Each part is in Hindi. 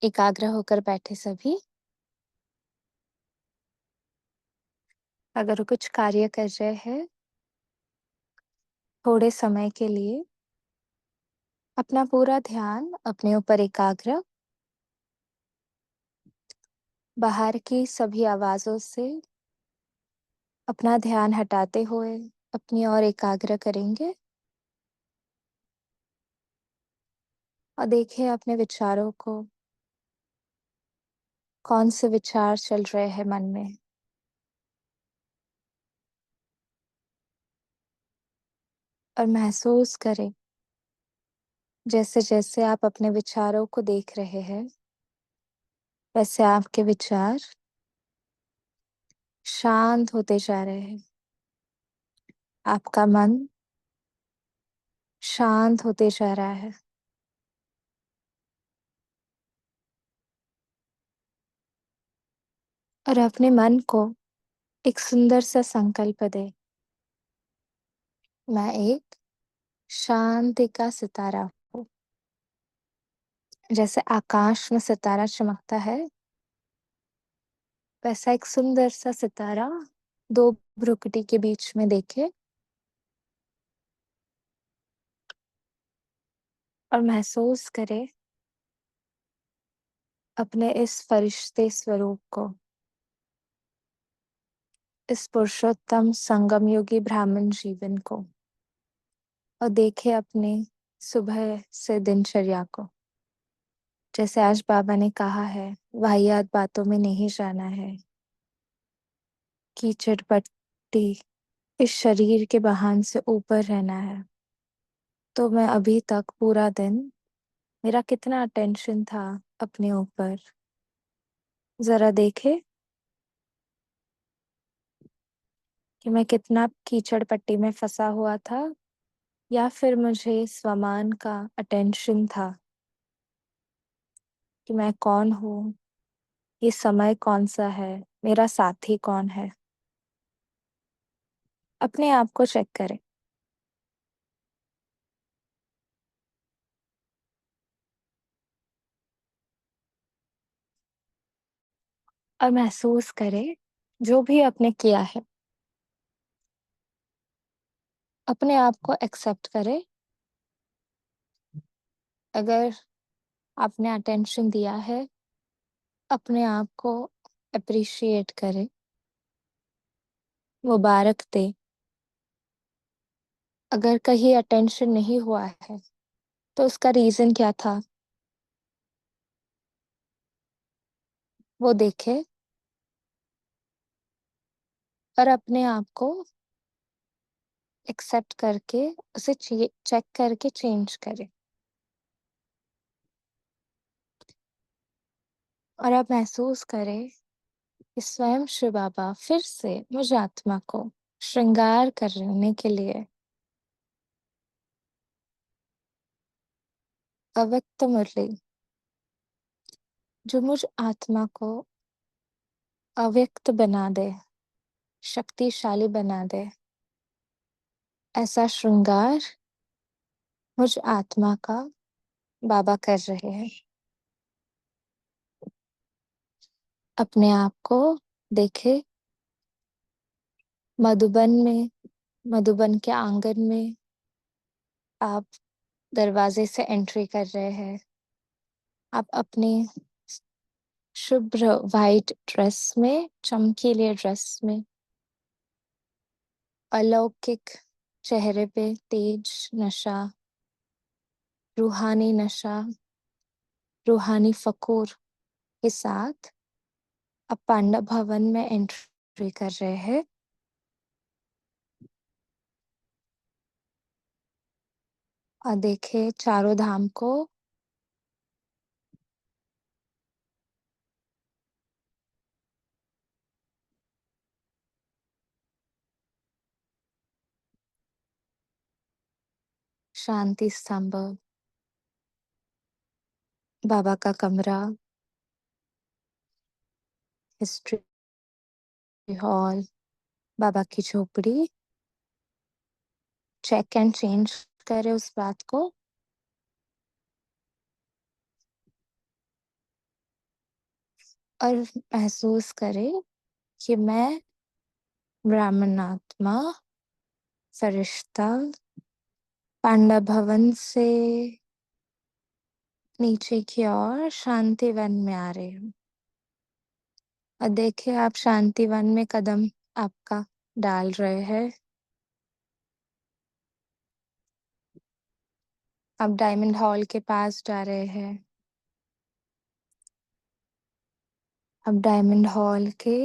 एकाग्र होकर बैठे सभी। अगर कुछ कार्य कर रहे हैं थोड़े समय के लिए, अपना पूरा ध्यान अपने ऊपर एकाग्र, बाहर की सभी आवाजों से अपना ध्यान हटाते हुए अपनी ओर एकाग्र करेंगे और देखिए अपने विचारों को, कौन से विचार चल रहे हैं मन में। और महसूस करें जैसे जैसे आप अपने विचारों को देख रहे हैं वैसे आपके विचार शांत होते जा रहे हैं, आपका मन शांत होते जा रहा है। और अपने मन को एक सुंदर सा संकल्प दे, मैं एक शांति का सितारा हूँ। जैसे आकाश में सितारा चमकता है वैसा एक सुंदर सा सितारा दो भ्रुकुटी के बीच में देखे और महसूस करे अपने इस फरिश्ते स्वरूप को, इस पुरुषोत्तम संगम योगी ब्राह्मण जीवन को। और देखे अपने सुबह से दिनचर्या को। जैसे आज बाबा ने कहा है, वाहियात बातों में नहीं जाना है, कीचड़ पट्टी इस शरीर के वाहन से ऊपर रहना है। तो मैं अभी तक पूरा दिन मेरा कितना अटेंशन था अपने ऊपर, जरा देखे कि मैं कितना कीचड़ पट्टी में फंसा हुआ था, या फिर मुझे स्वमान का अटेंशन था कि मैं कौन हूँ, ये समय कौन सा है, मेरा साथी कौन है। अपने आप को चेक करें और महसूस करें जो भी आपने किया है, अपने आप को एक्सेप्ट करें। अगर आपने अटेंशन दिया है, अपने आप को अप्रिशिएट करें, मुबारक दे। अगर कहीं अटेंशन नहीं हुआ है तो उसका रीजन क्या था वो देखे और अपने आप को एक्सेप्ट करके उसे चेक करके चेंज करें। और अब महसूस करें कि स्वयं शिव बाबा फिर से मुझ आत्मा को श्रृंगार करने के लिए अव्यक्त मुरली, जो मुझ आत्मा को अव्यक्त बना दे, शक्तिशाली बना दे, ऐसा श्रृंगार मुझ आत्मा का बाबा कर रहे हैं। अपने आप को देखे मधुबन में, मधुबन के आंगन में आप दरवाजे से एंट्री कर रहे हैं। आप अपने शुभ्र वाइट ड्रेस में, चमकीले ड्रेस में, अलौकिक चेहरे पे तेज नशा, रूहानी नशा, रूहानी फकूर के साथ अब पांडव भवन में एंट्री कर रहे हैं। और देखे चारों धाम को शांति स्तंभ, बाबा का कमरा, हिस्ट्री हॉल, बाबा की झोपड़ी, चेक एंड चेंज करे उस बात को। और महसूस करें कि मैं ब्राह्मण आत्मा फरिश्ता पांडव भवन से नीचे की ओर शांति वन में आ रही हूँ। और देखिए आप शांति वन में कदम आपका डाल रहे हैं। आप डायमंड हॉल के पास जा रहे हैं। अब डायमंड हॉल के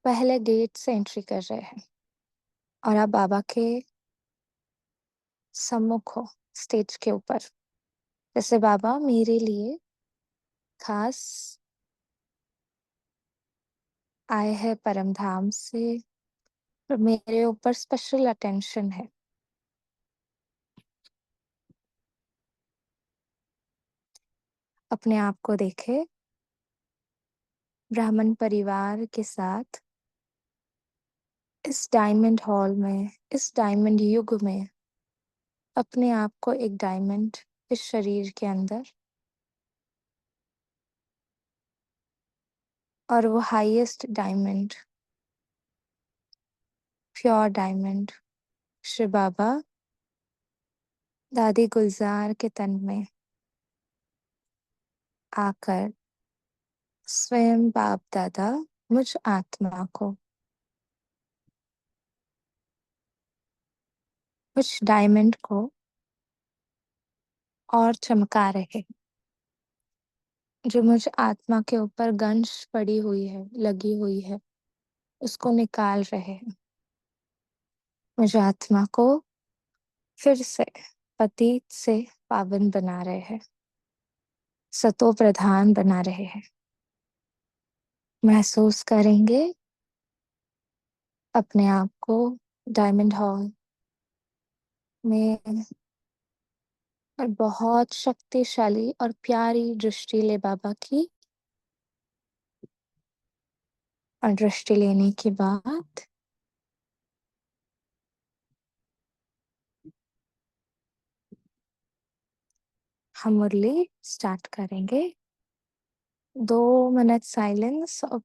पहले गेट से एंट्री कर रहे हैं और आप बाबा के सम्मुख हो, स्टेज के ऊपर। जैसे बाबा मेरे लिए खास आए हैं परम धाम से और मेरे ऊपर स्पेशल अटेंशन है। अपने आप को देखे ब्राह्मण परिवार के साथ इस डायमंड हॉल में, इस डायमंड युग में अपने आप को एक डायमंड इस शरीर के अंदर और वो highest diamond, pure diamond Shri Baba Dadi Gulzar के तन में आकर स्वयं बाप दादा मुझ आत्मा को, मुझ डायमंड को और चमका रहे, जो मुझ आत्मा के ऊपर गंश पड़ी हुई है, लगी हुई है, उसको निकाल रहे हैं। मुझ आत्मा को फिर से पतित से पावन बना रहे हैं, सतो प्रधान बना रहे हैं। महसूस करेंगे अपने आप को डायमंड हॉल में और बहुत शक्तिशाली और प्यारी दृष्टि ले बाबा की। और दृष्टि लेने के बाद हम मुरली स्टार्ट करेंगे। 2 मिनट साइलेंस और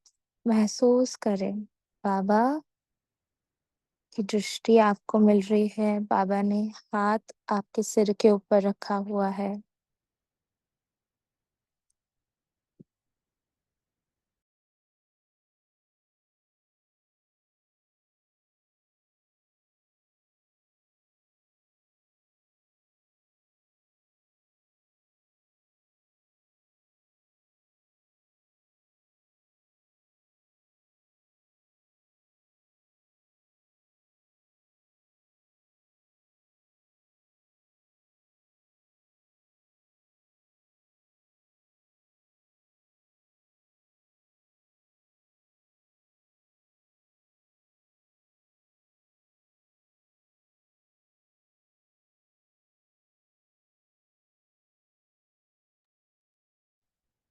महसूस करें बाबा की दृष्टि आपको मिल रही है। बाबा ने हाथ आपके सिर के ऊपर रखा हुआ है।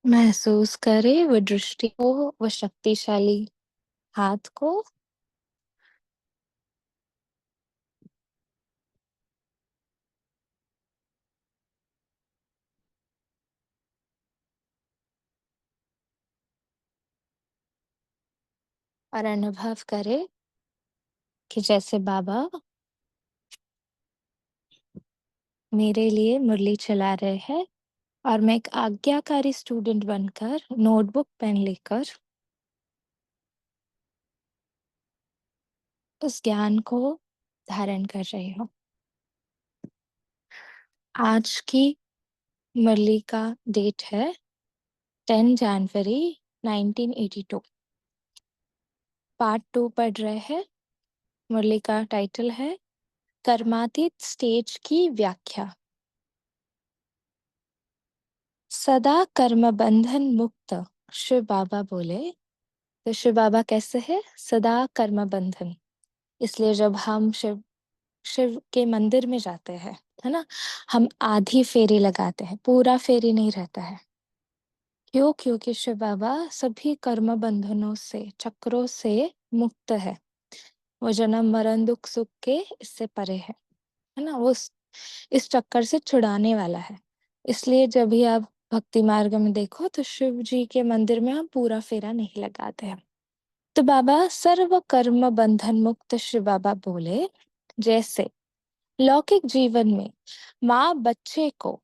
महसूस करें वो दृष्टि को, वो शक्तिशाली हाथ को। और अनुभव करें कि जैसे बाबा मेरे लिए मुरली चला रहे हैं और मैं एक आज्ञाकारी स्टूडेंट बनकर नोटबुक पेन लेकर उस ज्ञान को धारण कर रही हूँ। आज की मुरली का डेट है 10 जनवरी 1982। पार्ट 2 पढ़ रहे हैं। मुरली का टाइटल है कर्मातीत स्टेज की व्याख्या। सदा कर्म बंधन मुक्त शिव बाबा बोले। तो शिव बाबा कैसे है? सदा कर्म बंधन। इसलिए जब हम शिव शिव के मंदिर में जाते हैं, है ना, हम आधी फेरी लगाते हैं, पूरा फेरी नहीं रहता है। क्यों? क्योंकि शिव बाबा सभी कर्म बंधनों से, चक्रों से मुक्त है। वो जन्म मरण दुख सुख के इससे परे है ना। वो इस चक्कर से छुड़ाने वाला है। इसलिए जब भी आप भक्ति मार्ग में देखो तो शिव जी के मंदिर में हम पूरा फेरा नहीं लगाते हैं। तो बाबा सर्व कर्म बंधन मुक्त शिव बाबा बोले, जैसे लौकिक जीवन में माँ बच्चे को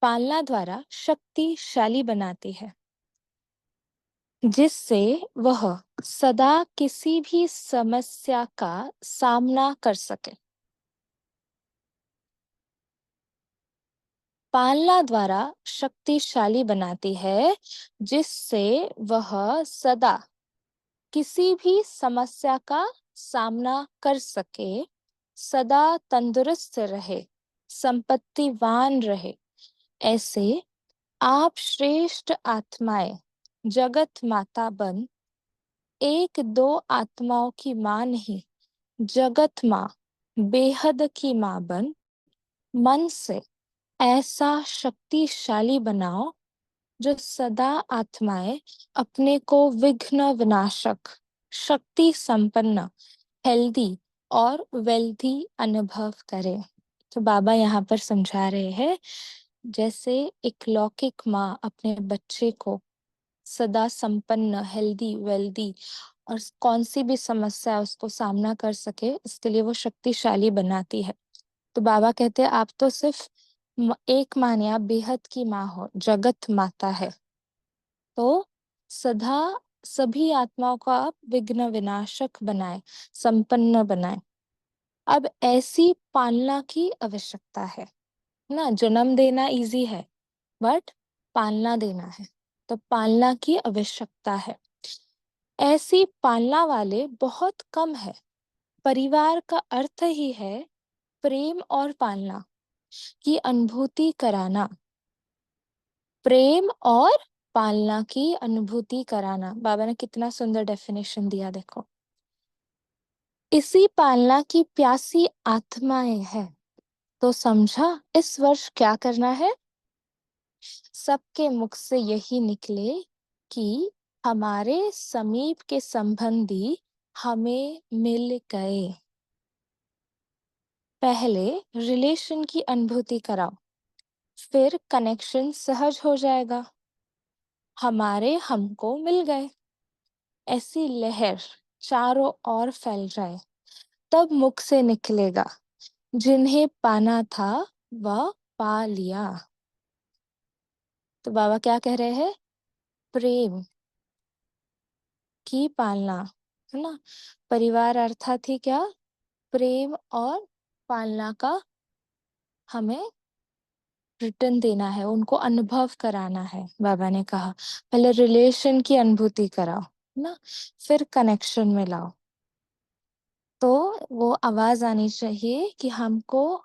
पालना द्वारा शक्तिशाली बनाती है, जिससे वह सदा किसी भी समस्या का सामना कर सके। पालना द्वारा शक्तिशाली बनाती है, जिससे वह सदा किसी भी समस्या का सामना कर सके, सदा तंदुरुस्त रहे, संपत्तिवान रहे। ऐसे आप श्रेष्ठ आत्माएं जगत माता बन एक दो आत्माओं की माँ नहीं, जगत माँ, बेहद की माँ बन मन से ऐसा शक्तिशाली बनाओ जो सदा आत्माएं अपने को विघ्न विनाशक, शक्ति संपन्न, हेल्दी और वेल्थी अनुभव करे। तो बाबा यहाँ पर समझा रहे हैं, जैसे एक लौकिक माँ अपने बच्चे को सदा संपन्न, हेल्दी, वेल्दी और कौन सी भी समस्या उसको सामना कर सके, इसके लिए वो शक्तिशाली बनाती है। तो बाबा कहते हैं आप तो सिर्फ एक माँ नहीं, आप बेहद की माँ हो, जगत माता है। तो सदा सभी आत्माओं को आप विघ्न विनाशक बनाए, संपन्न बनाए। अब ऐसी पालना की आवश्यकता है ना। जन्म देना इजी है, बट पालना देना है, तो पालना की आवश्यकता है। ऐसी पालना वाले बहुत कम है। परिवार का अर्थ ही है प्रेम और पालना की अनुभूति कराना। प्रेम और पालना की अनुभूति कराना, बाबा ने कितना सुंदर डेफिनेशन दिया, देखो। इसी पालना की प्यासी आत्माएं हैं। तो समझा इस वर्ष क्या करना है। सबके मुख से यही निकले कि हमारे समीप के संबंधी हमें मिल गए। पहले रिलेशन की अनुभूति कराओ, फिर कनेक्शन सहज हो जाएगा। हमारे हमको मिल गए, ऐसी लहर चारों ओर फैल जाए, तब मुख से निकलेगा जिन्हें पाना था वह पा लिया। तो बाबा क्या कह रहे हैं, प्रेम की पालना, है ना। परिवार अर्थात ही क्या, प्रेम और पालना का हमें रिटर्न देना है, उनको अनुभव कराना है। बाबा ने कहा पहले रिलेशन की अनुभूति कराओ ना, फिर कनेक्शन में लाओ। तो वो आवाज आनी चाहिए कि हमको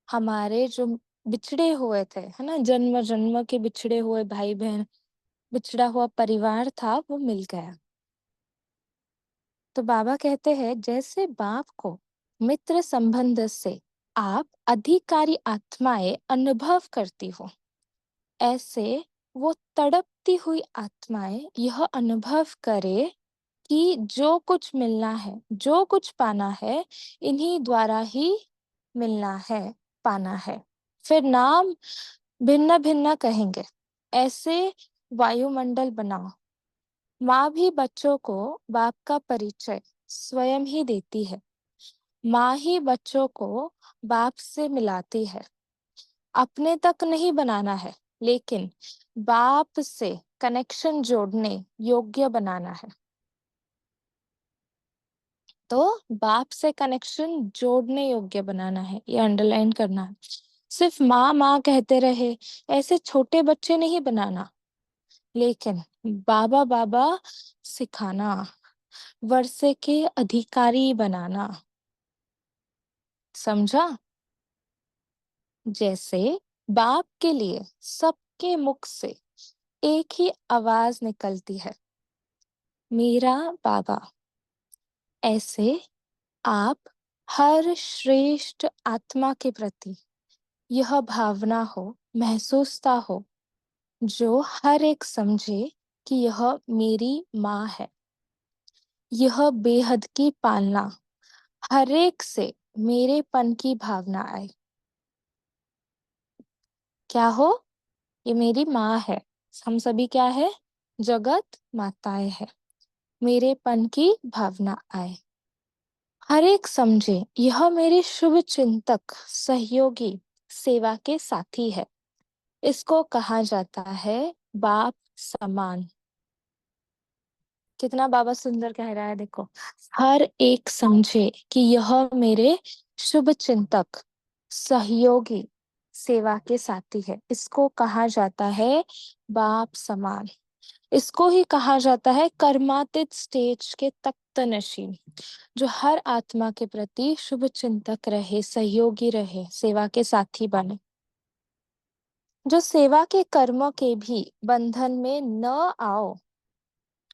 हमारे जो बिछड़े हुए थे, है ना, जन्म जन्म के बिछड़े हुए भाई बहन, बिछड़ा हुआ परिवार था, वो मिल गया। तो बाबा कहते हैं जैसे बाप को मित्र संबंध से आप अधिकारी आत्माएं अनुभव करती हो, ऐसे वो तड़पती हुई आत्माएं यह अनुभव करे कि जो कुछ मिलना है, जो कुछ पाना है, इन्हीं द्वारा ही मिलना है, पाना है। फिर नाम भिन्न भिन्न कहेंगे, ऐसे वायुमंडल बनाओ। माँ भी बच्चों को बाप का परिचय स्वयं ही देती है। माँ ही बच्चों को बाप से मिलाती है। अपने तक नहीं बनाना है, लेकिन बाप से कनेक्शन जोड़ने योग्य बनाना है। तो बाप से कनेक्शन जोड़ने योग्य बनाना है, ये अंडरलाइन करना है। सिर्फ माँ माँ कहते रहे ऐसे छोटे बच्चे नहीं बनाना, लेकिन बाबा बाबा सिखाना, वर्षे के अधिकारी बनाना। समझा। जैसे बाप के लिए सबके मुख से एक ही आवाज निकलती है, मेरा बाबा, ऐसे आप हर श्रेष्ठ आत्मा के प्रति यह भावना हो, महसूसता हो, जो हर एक समझे कि यह मेरी माँ है। यह बेहद की पालना हर एक से मेरेपन की भावना आए। क्या हो, ये मेरी माँ है। हम सभी क्या है? जगत माताएं है। मेरेपन की भावना आए। हर एक समझे यह मेरे शुभ चिंतक, सहयोगी, सेवा के साथी है। इसको कहा जाता है बाप समान। कितना बाबा सुंदर कह रहा है, देखो। हर एक समझे कि यह मेरे शुभ चिंतक, सहयोगी, सेवा के साथी है। इसको कहा जाता है बाप समान। इसको ही कहा जाता है कर्मातीत स्टेज के तख्तनशीं, जो हर आत्मा के प्रति शुभ चिंतक रहे, सहयोगी रहे, सेवा के साथी बने, जो सेवा के कर्मों के भी बंधन में न आओ।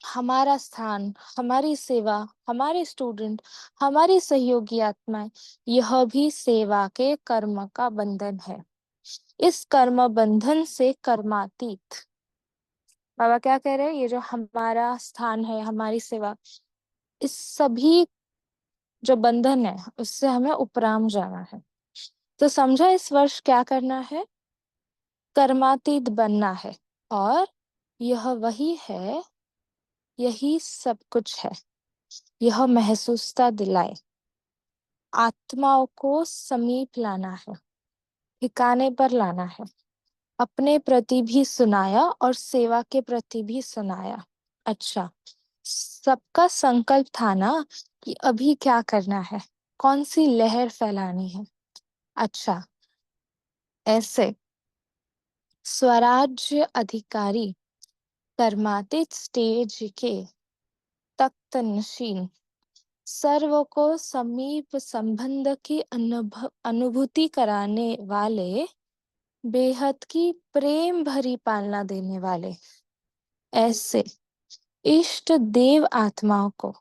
हमारा स्थान, हमारी सेवा, हमारे स्टूडेंट, हमारी सहयोगी आत्माएं, यह भी सेवा के कर्म का बंधन है। इस कर्म बंधन से कर्मातीत। बाबा क्या कह रहे हैं? ये जो हमारा स्थान है, हमारी सेवा, इस सभी जो बंधन है उससे हमें उपराम जाना है। तो समझा, इस वर्ष क्या करना है? कर्मातीत बनना है। और यह वही है, यही सब कुछ है। यह महसूसता दिलाए, आत्माओं को समीप लाना है, ठिकाने पर लाना है। अपने प्रति भी सुनाया और सेवा के प्रति भी सुनाया। अच्छा, सबका संकल्प था ना कि अभी क्या करना है, कौन सी लहर फैलानी है। अच्छा, ऐसे स्वराज्य अधिकारी कर्मातीत स्टेज के तख्तनशीन, सर्व को समीप संबंध की अनुभूति कराने वाले, बेहद की प्रेम भरी पालना देने वाले, ऐसे इष्ट देव आत्माओं को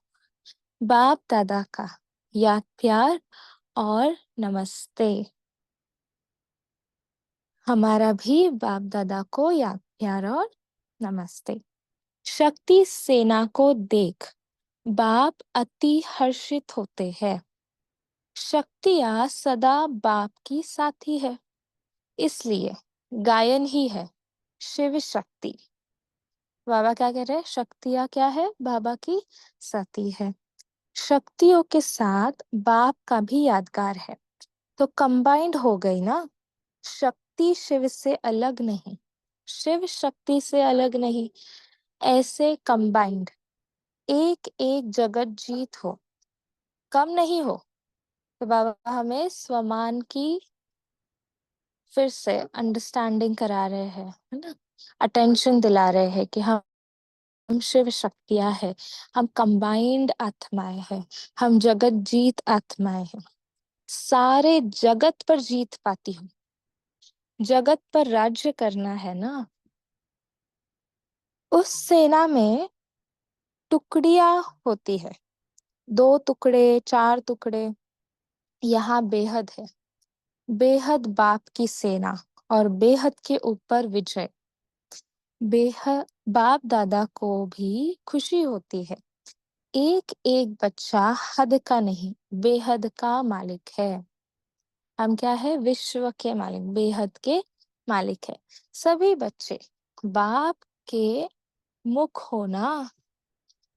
बाप दादा का याद प्यार और नमस्ते। हमारा भी बाप दादा को याद प्यार और नमस्ते। शक्ति सेना को देख बाप अति हर्षित होते हैं। शक्तियां सदा बाप की साथी है, इसलिए गायन ही है शिव शक्ति। बाबा क्या कह रहे हैं? शक्तियां क्या है? बाबा की साथी है। शक्तियों के साथ बाप का भी यादगार है, तो कंबाइंड हो गई ना। शक्ति शिव से अलग नहीं, शिव शक्ति से अलग नहीं, ऐसे कंबाइंड एक एक जगत जीत हो, कम नहीं हो। तो बाबा हमें स्वमान की फिर से अंडरस्टैंडिंग करा रहे हैं, है ना, अटेंशन दिला रहे हैं कि हम शिव शक्तियां हैं, हम कंबाइंड आत्माएं हैं, हम जगत जीत आत्माएं हैं। सारे जगत पर जीत पाती हूँ, जगत पर राज्य करना है ना। उस सेना में टुकड़ियां होती है, 2 टुकड़े, 4 टुकड़े। यहाँ बेहद है, बेहद बाप की सेना और बेहद के ऊपर विजय। बेहद बाप दादा को भी खुशी होती है। एक एक बच्चा हद का नहीं, बेहद का मालिक है। हम क्या है? विश्व के मालिक, बेहद के मालिक है। सभी बच्चे बाप के मुख होना,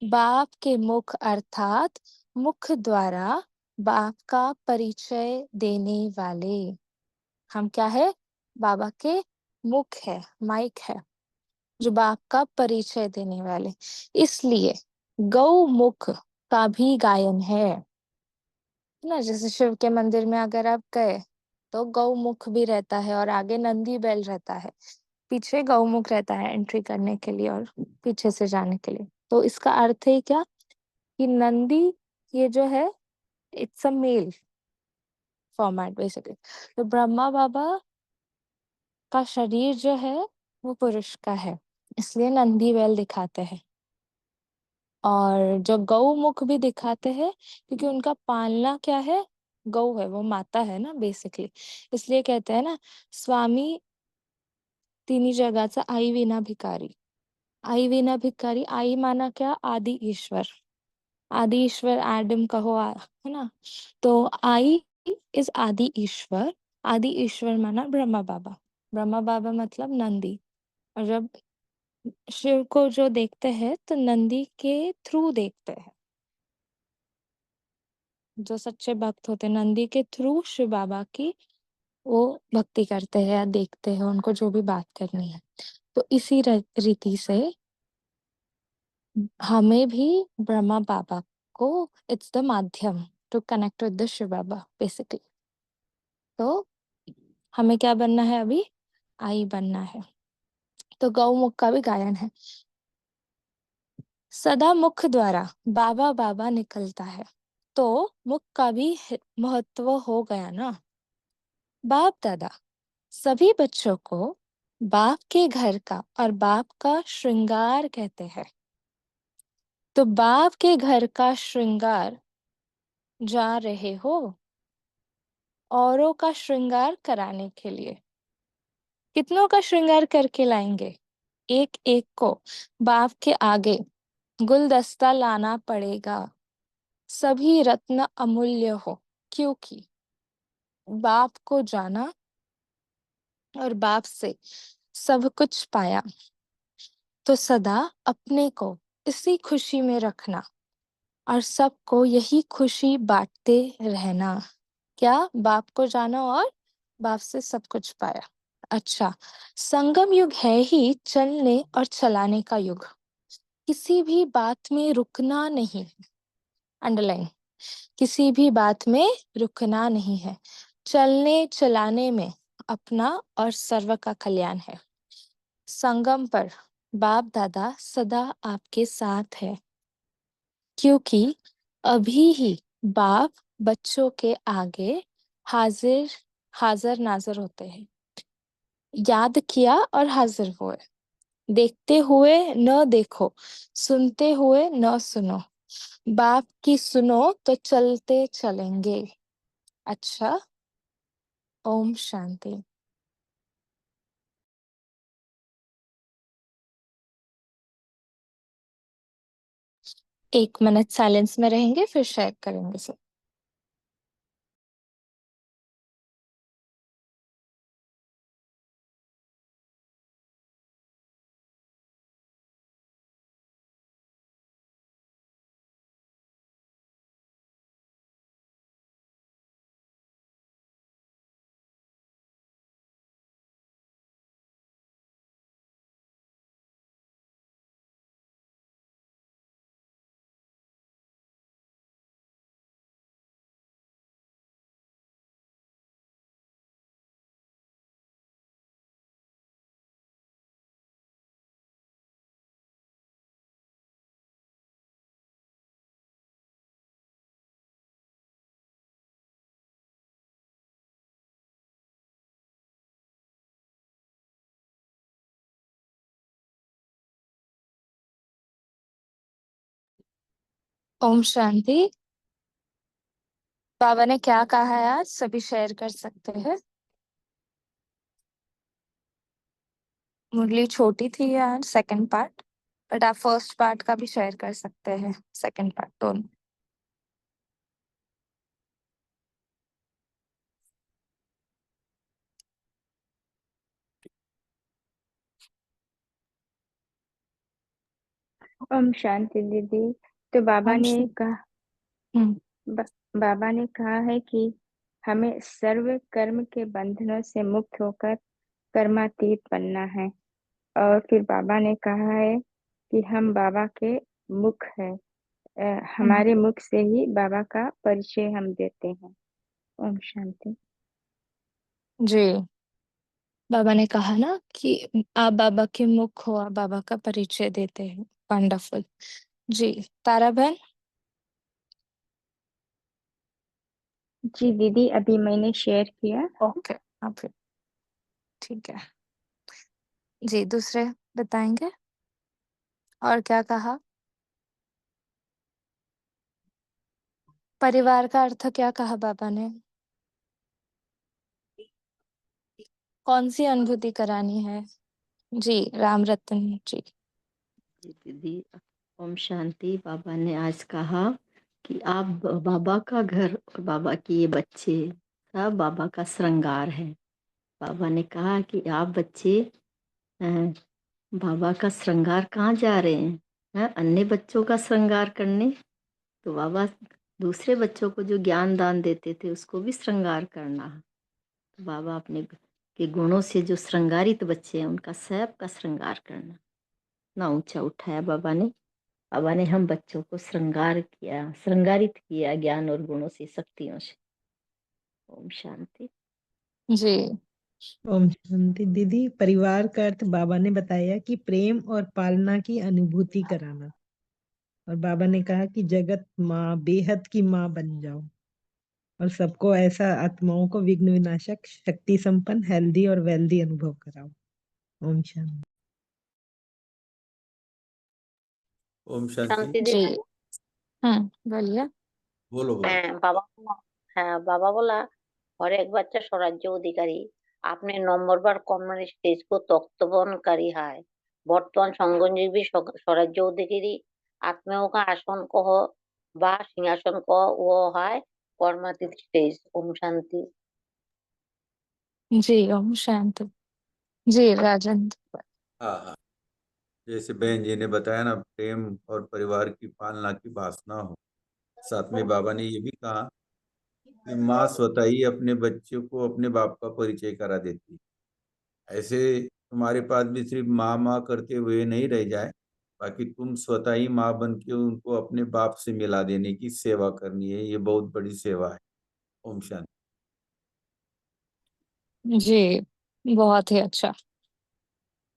बाप के मुख अर्थात मुख द्वारा बाप का परिचय देने वाले। हम क्या है? बाबा के मुख है, माइक है, जो बाप का परिचय देने वाले। इसलिए गौ मुख का भी गायन है ना। जैसे शिव के मंदिर में अगर आप गए तो गौ मुख भी रहता है और आगे नंदी बैल रहता है, पीछे गौमुख रहता है एंट्री करने के लिए और पीछे से जाने के लिए। तो इसका अर्थ है क्या? कि नंदी ये जो है, it's a male format basically. तो ब्रह्मा बाबा का शरीर जो है वो पुरुष का है, इसलिए नंदी बैल दिखाते हैं। और जो गौमुख भी दिखाते हैं क्योंकि उनका पालना क्या है? गौ है, वो माता है ना बेसिकली। इसलिए कहते हैं ना, स्वामी तिन्ही जगाचा आई विना भिकारी। आई विना भिकारी, आई माना क्या? आदि ईश्वर। आदि ईश्वर एडम कहो है ना। तो आई इज आदि ईश्वर, आदि ईश्वर माना ब्रह्मा बाबा। ब्रह्मा बाबा मतलब नंदी। और जब शिव को जो देखते हैं तो नंदी के थ्रू देखते हैं। जो सच्चे भक्त होते हैं नंदी के थ्रू शिव बाबा की वो भक्ति करते हैं या देखते हैं उनको जो भी बात करनी है। तो इसी रीति से हमें भी ब्रह्मा बाबा को इट्स द माध्यम to connect with the Shiv Baba basically. तो हमें क्या बनना है अभी? आई बनना है। तो गौमुख का भी गायन है। सदा मुख द्वारा बाबा बाबा निकलता है तो मुख का भी महत्व हो गया ना। बाप दादा सभी बच्चों को बाप के घर का और बाप का श्रृंगार कहते हैं। तो बाप के घर का श्रृंगार जा रहे हो औरों का श्रृंगार कराने के लिए। कितनों का श्रृंगार करके लाएंगे? एक एक को बाप के आगे गुलदस्ता लाना पड़ेगा। सभी रत्न अमूल्य हो क्योंकि बाप को जाना और बाप से सब कुछ पाया। तो सदा अपने को इसी खुशी में रखना और सबको यही खुशी बांटते रहना। क्या? बाप को जाना और बाप से सब कुछ पाया। अच्छा, संगम युग है ही चलने और चलाने का युग। किसी भी बात में रुकना नहीं। अंडरलाइन, किसी भी बात में रुकना नहीं है। चलने चलाने में अपना और सर्व का कल्याण है। संगम पर बाप दादा सदा आपके साथ है क्योंकि अभी ही बाप बच्चों के आगे हाजिर हाजिर नाजिर होते हैं। याद किया और हाजिर हुए। देखते हुए न देखो, सुनते हुए न सुनो। बाप की सुनो तो चलते चलेंगे। अच्छा, ओम शांति। 1 मिनट साइलेंस में रहेंगे फिर शेयर करेंगे सब। ओम शांति। बाबा ने क्या कहा है आज सभी शेयर कर सकते हैं। मुरली छोटी थी यार सेकंड पार्ट, बट आप फर्स्ट पार्ट का भी शेयर कर सकते हैं, सेकंड पार्ट दोनों। ओम शांति दीदी। तो बाबा ओम ने शांति। कहा हम्म। बाबा ने कहा है कि हमें सर्व कर्म के बंधनों से मुक्त होकर कर्मातीत बनना है। और फिर बाबा ने कहा है कि हम बाबा के मुख है। हम्म। हमारे मुख से ही बाबा का परिचय हम देते हैं। ओम शांति। जी, बाबा ने कहा ना कि आप बाबा के मुख हो, आप बाबा का परिचय देते हैं। वंडरफुल। जी, तारा बहन। जी दीदी, अभी मैंने शेयर किया। ओके, आप फिर ठीक है। जी, दूसरे बताएंगे और क्या कहा? परिवार का अर्थ क्या कहा बाबा ने? कौन सी अनुभूति करानी है? जी, राम रतन जी। जी दीदी, ओम शांति। बाबा ने आज कहा कि आप बाबा का घर और बाबा के ये बच्चे सब बाबा का श्रृंगार है। बाबा ने कहा कि आप बच्चे अ, बाबा का श्रृंगार कहाँ जा रहे हैं? अन्य बच्चों का श्रृंगार करने। तो बाबा दूसरे बच्चों को जो ज्ञान दान देते थे उसको भी श्रृंगार करना। तो बाबा अपने के गुणों से जो श्रृंगारित बच्चे हैं उनका सबका श्रृंगार करना। ना ऊंचा उठाया बाबा ने। बाबा ने हम बच्चों को श्रृंगार किया, श्रृंगारित किया ज्ञान और गुणों से, शक्तियों से। ओम शांति। जी। ओम शांति। दीदी, परिवार का अर्थ बाबा ने बताया कि प्रेम और पालना की अनुभूति कराना, और बाबा ने कहा कि जगत माँ, बेहद की माँ बन जाओ और सबको ऐसा आत्माओं को विघ्न विनाशक, शक्ति संपन्न, हेल्दी और वेल्दी अनुभव कराओ। ओम शांति। ओम शांति। शांति जी। दीदी। बोलिए। बोलो बोलो। হ্যাঁ বাবা বলা হ্যাঁ বাবা বলা और एक बच्चा स्वराज्य अधिकारी आपने নম্বরবার কর্মের স্টেজকো তত্ত্ববনকারী হয় বর্তমান সংগজীবী স্বরাজ্য অধিকারী आत्माओं का आसन कह বা सिंहासन कह वो है कर्मातीत स्टेज। ओम शांति। जी, ओम शांति। जी, राजेंद्र। हाँ हाँ, जैसे बहन जी ने बताया ना, प्रेम और परिवार की पालना की वासना हो। साथ में बाबा ने ये भी कहा कि माँ स्वतः ही अपने बच्चों को अपने बाप का परिचय करा देती है। ऐसे तुम्हारे पास भी सिर्फ माँ माँ करते हुए नहीं रह जाए, बाकी तुम स्वतः ही माँ बन के उनको अपने बाप से मिला देने की सेवा करनी है। ये बहुत बड़ी सेवा है। ओम शांति। जी, बहुत ही अच्छा।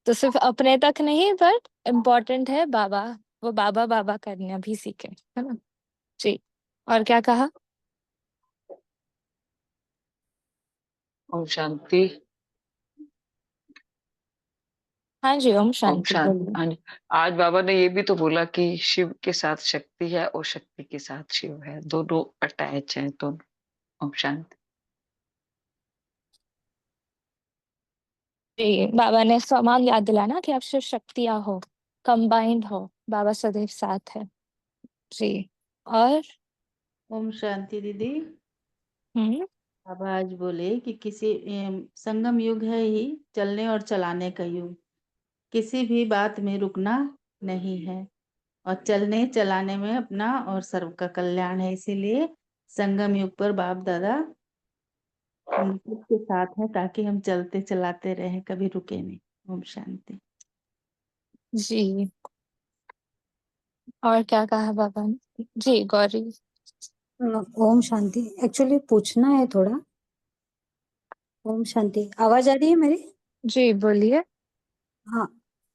तो सिर्फ अपने तक नहीं, बट इम्पोर्टेंट है बाबा, वो बाबा बाबा करना भी सीखे, है ना? जी। और क्या कहा? ओम शांति। हाँ जी, ओम ओम शांति शांति। बोलिए। हाँ जी। आज बाबा ने ये भी तो बोला कि शिव के साथ शक्ति है और शक्ति के साथ शिव है, दोनों अटैच हैं तो। ओम शांति। जी, बाबा ने समान याद दिलाना कि आप शिव शक्तियाँ हो, कंबाइंड हो, बाबा सदैव साथ है। जी। और ओम शांति दीदी। हम्म बाबा आज बोले कि किसी संगम युग है ही चलने और चलाने का युग। किसी भी बात में रुकना नहीं है और चलने चलाने में अपना और सर्व का कल्याण है। इसीलिए संगम युग पर बाप दादा हम सबके साथ हैं ताकि हम चलते चलाते रहें, कभी रुके नहीं। ओम शांति। जी। और क्या कहा बाबा ने? जी, गौरी। ओम शांति। एक्चुअली पूछना है थोड़ा। ओम शांति। आवाज आ रही है मेरी? जी, बोलिए। हाँ।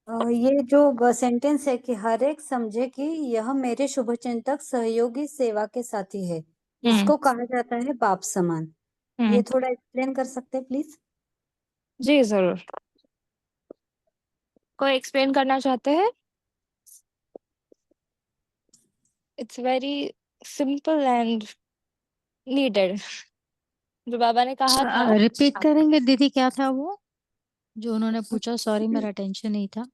ये जो सेंटेंस है कि हर एक समझे कि यह मेरे शुभचिंतक सहयोगी सेवा के साथी है, इसको कहा जाता है बाप समान। ये थोड़ा एक्सप्लेन कर सकते हैं प्लीज? जी, जरूर। कोई एक्सप्लेन करना चाहते हैं? It's very simple and needed. जो बाबा ने कहा था। रिपीट करेंगे दीदी, क्या था वो जो उन्होंने पूछा? सॉरी, मेरा अटेंशन नहीं था।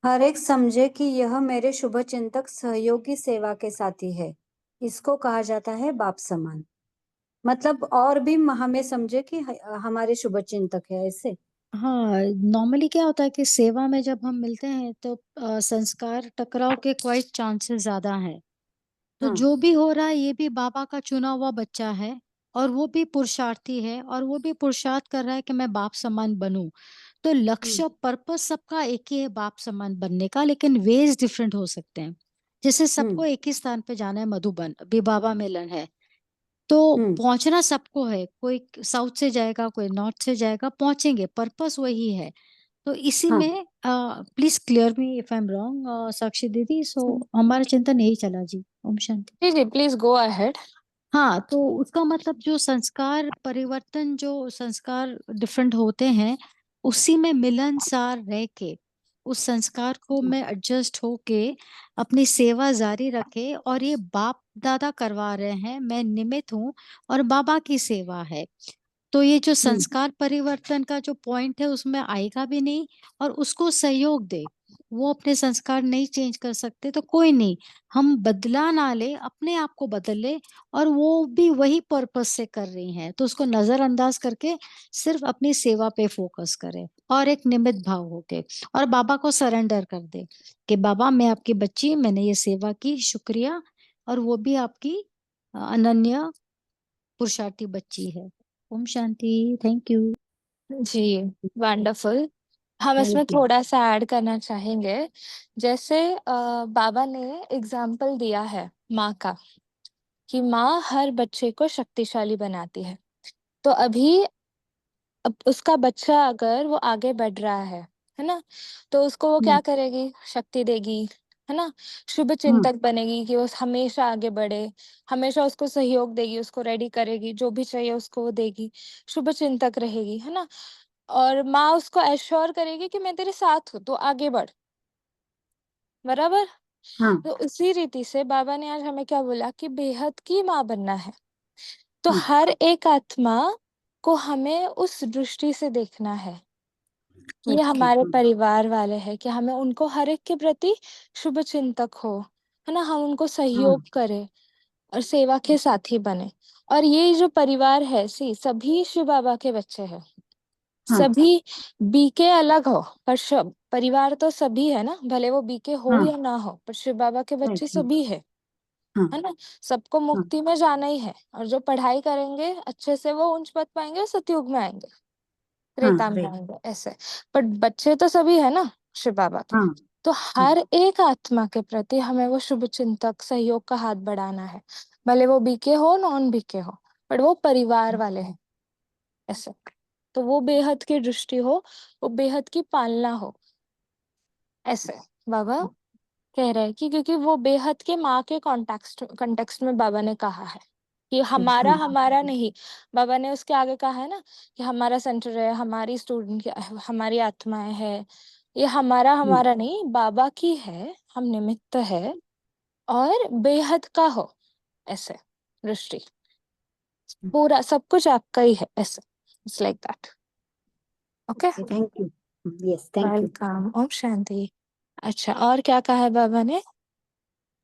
हर एक समझे कि यह मेरे शुभचिंतक सहयोगी सेवा के साथी है, इसको कहा जाता है बाप समान। मतलब और भी हमें समझे कि हमारे शुभचिंतक है, ऐसे। हाँ, नॉर्मली क्या होता है कि सेवा में जब हम मिलते हैं तो संस्कार टकराव के क्वाइट चांसेस ज्यादा हैं। तो हाँ। जो भी हो रहा है ये भी बाबा का चुना हुआ बच्चा है और वो भी पुरुषार्थी है और वो भी पुरुषार्थ कर रहा है कि मैं बाप समान बनूं। तो लक्ष्य पर्पस सबका एक ही है, बाप समान बनने का, लेकिन वेज डिफरेंट हो सकते हैं। जैसे सबको एक ही स्थान पे जाना है, मधुबन, अभी बाबा मिलन है, तो पहुंचना सबको है। कोई साउथ से जाएगा, कोई नॉर्थ से जाएगा, पहुंचेंगे, पर्पस वही है। तो इसी हाँ। में please clear me if I am wrong Sakshi दीदी। सो हमारा चिंतन यही चला जी। ओम शांति। जी जी, प्लीज गो अहेड। हाँ, तो उसका मतलब जो संस्कार परिवर्तन, जो संस्कार डिफरेंट होते हैं, उसी में मिलनसार रह के उस संस्कार को मैं एडजस्ट होके अपनी सेवा जारी रखे। और ये बाप दादा करवा रहे हैं, मैं निमित्त हूँ और बाबा की सेवा है। तो ये जो संस्कार परिवर्तन का जो पॉइंट है उसमें आएगा भी नहीं और उसको सहयोग दे, वो अपने संस्कार नहीं चेंज कर सकते तो कोई नहीं, हम बदला ना ले, अपने आप को बदल ले, और वो भी वही पर्पस से कर रही हैं, तो उसको नजरअंदाज करके सिर्फ अपनी सेवा पे फोकस करे और एक निमित्त भाव होके, और बाबा को सरेंडर कर दे कि बाबा मैं आपकी बच्ची, मैंने ये सेवा की, शुक्रिया, और वो भी आपकी अनन्य पुरुषार्थी बच्ची है। ओम शांति। Thank you. जी, वंडरफुल। हम इसमें थैंक यू। थोड़ा सा ऐड करना चाहेंगे। जैसे बाबा ने एग्जाम्पल दिया है माँ का, कि माँ हर बच्चे को शक्तिशाली बनाती है। तो अभी अब उसका बच्चा अगर वो आगे बढ़ रहा है ना, तो उसको वो क्या करेगी? शक्ति देगी, है ना? शुभ चिंतक बनेगी कि वो हमेशा आगे बढ़े, हमेशा उसको सहयोग देगी, उसको रेडी करेगी, जो भी चाहिए उसको वो देगी, शुभ चिंतक रहेगी, है ना? और माँ उसको एश्योर करेगी कि मैं तेरे साथ हूँ, तो आगे बढ़, बराबर? हाँ तो उसी रीति से बाबा ने आज हमें क्या बोला कि बेहद की माँ बनना है। तो हर एक आत्मा को हमें उस दृष्टि से देखना है कि ये हमारे परिवार वाले हैं, कि हमें उनको हर एक के प्रति शुभ चिंतक हो, है ना? हम उनको सहयोग करें और सेवा के साथी बने। और ये जो परिवार है, सभी शिव बाबा के बच्चे हैं। सभी बीके अलग हो, पर परिवार तो सभी है ना, भले वो बीके हो या ना हो, पर शिव बाबा के बच्चे सभी है ना? सबको मुक्ति में जाना ही है, और जो पढ़ाई करेंगे अच्छे से वो उच्च पद पाएंगे और सतयुग में आएंगे, त्रेता में आएंगे, ऐसे। पर बच्चे तो सभी है ना शिव बाबा के। तो हर एक आत्मा के प्रति हमें वो शुभ चिंतक सहयोग का हाथ बढ़ाना है, भले वो बीके हो नॉन बीके हो, पर वो परिवार वाले हैं, ऐसे। तो वो बेहद की दृष्टि हो, वो बेहद की पालना हो, ऐसे बाबा कह रहे हैं कि क्योंकि वो बेहद के माँ के कॉन्टेक्स्ट में बाबा ने कहा है कि हमारा हमारा नहीं। बाबा ने उसके आगे कहा है ना कि हमारा सेंटर है, हमारी स्टूडेंट, हमारी आत्माएं है, ये हमारा हमारा नहीं, बाबा की है, हम निमित्त है, और बेहद का हो, ऐसे दृष्टि, पूरा सब कुछ आपका ही है, ऐसे। It's like that. Okay, thank you. Yes thank you. Welcome. ओम शांति। अच्छा, और क्या कहा है बाबा ने?